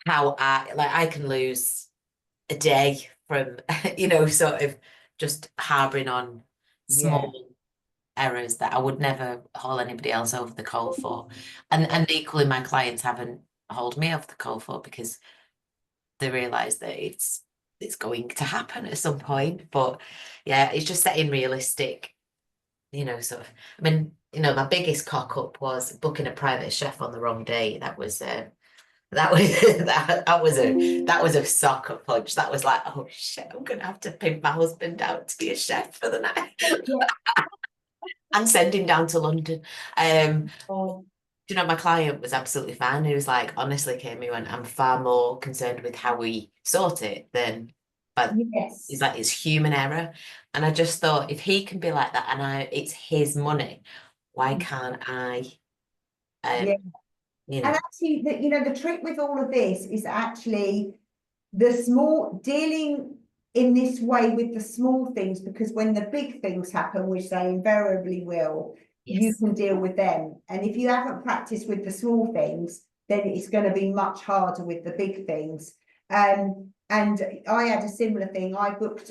how I can lose a day from you know, sort of just harboring on small errors that I would never haul anybody else over the coal for, and equally my clients haven't hauled me over the coal for, because they realize that it's going to happen at some point. But yeah, it's just setting realistic, you know, sort of, I mean, you know, my biggest cock up was booking a private chef on the wrong day. That was That was that was a soccer punch. That was like, oh shit, I'm gonna have to pimp my husband out to be a chef for the night and send him down to London. Oh, You know, my client was absolutely fine. He was like, honestly, Kim, he went, I'm far more concerned with how we sort it than, but yes. it's like it's human error. And I just thought, if he can be like that, and it's his money, why can't I? Yeah. You And know, actually, the trick with all of this is actually dealing in this way with the small things, because when the big things happen, which they invariably will, you yes, can deal with them. And if you haven't practiced with the small things, then it's going to be much harder with the big things. And I had a similar thing. I booked,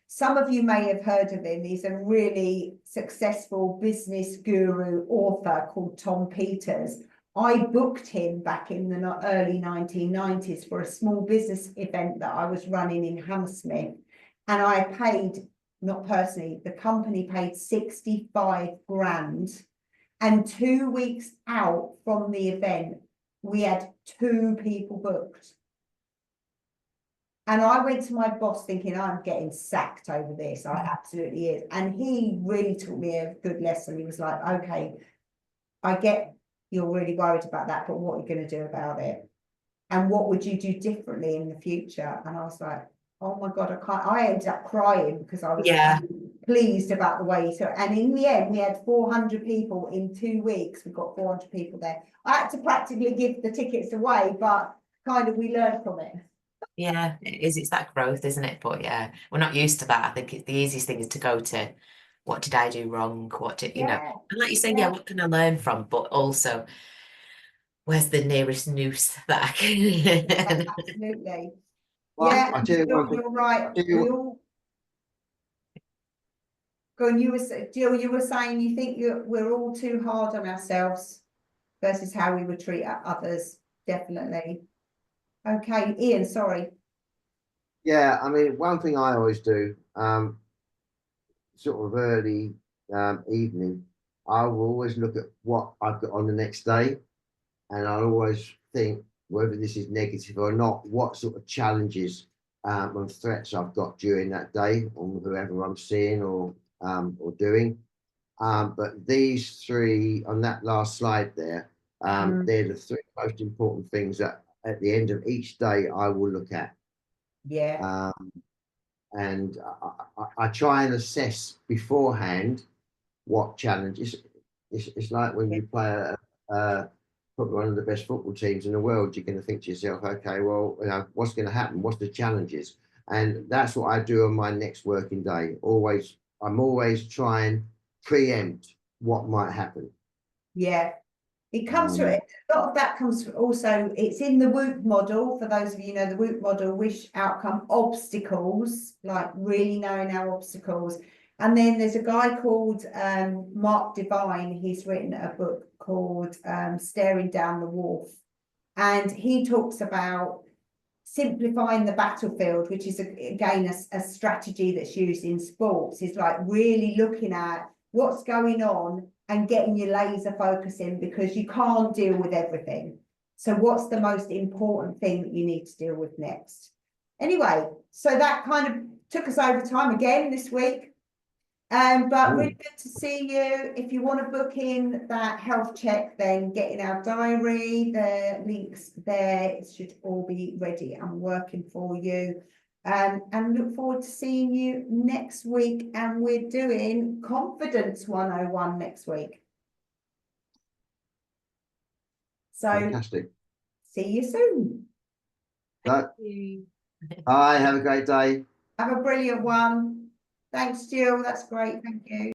some of you may have heard of him. He's a really successful business guru author called Tom Peters. I booked him back in the early 1990s for a small business event that I was running in Hammersmith. And I paid, not personally, the company paid 65 grand. And 2 weeks out from the event, we had 2 people booked. And I went to my boss thinking, I'm getting sacked over this. I absolutely is. And he really taught me a good lesson. He was like, okay, I get you're really worried about that, but what are you going to do about it? And what would you do differently in the future? And I was like, oh my God, I can't. I ended up crying because I was yeah, pleased about the way. So, and in the end, we had 400 people in 2 weeks. We got 400 people there. I had to practically give the tickets away, but kind of we learned from it. yeah, it is. It's that growth, isn't it? But yeah, we're not used to that. I think the easiest thing is to go to, what did I do wrong? What did, you know, Yeah, and like you say, yeah, yeah, what can I learn from? But also, where's the nearest noose that I can? absolutely. Well, Yeah, I tell you one thing. you're right. I tell you We what, all go and Jill, you were saying you think we're all too hard on ourselves versus how we would treat others. Definitely. Okay, Ian, sorry. yeah, I mean, one thing I always do, sort of early evening, I will always look at what I've got on the next day, and I'll always think whether this is negative or not, what sort of challenges and threats I've got during that day on whoever I'm seeing or doing. But these 3 on that last slide there, they're the 3 most important things that at the end of each day I will look at. Yeah, And I try and assess beforehand what challenges. It's like when yeah, you play probably one of the best football teams in the world, you're going to think to yourself, okay, well, what's going to happen? What's the challenges? And that's what I do on my next working day. I'm always trying preempt what might happen. yeah. It comes from Um, a lot of that comes from also, it's in the WOOP model. For those of you who know the WOOP model, wish, outcome, obstacles, like really knowing our obstacles. And then there's a guy called Mark Devine. He's written a book called Staring Down the Wolf. And he talks about simplifying the battlefield, which is again a strategy that's used in sports, is like really looking at what's going on and getting your laser focusing, because you can't deal with everything. So what's the most important thing that you need to deal with next? Anyway, so that kind of took us over time again this week. But really good to see you. If you want to book in that health check, then get in our diary. The links there should all be ready and working for you. And look forward to seeing you next week. And we're doing Confidence 101 next week. So Fantastic. see you soon. But, you. bye, have a great day. Have a brilliant one. Thanks, Jill. That's great. Thank you.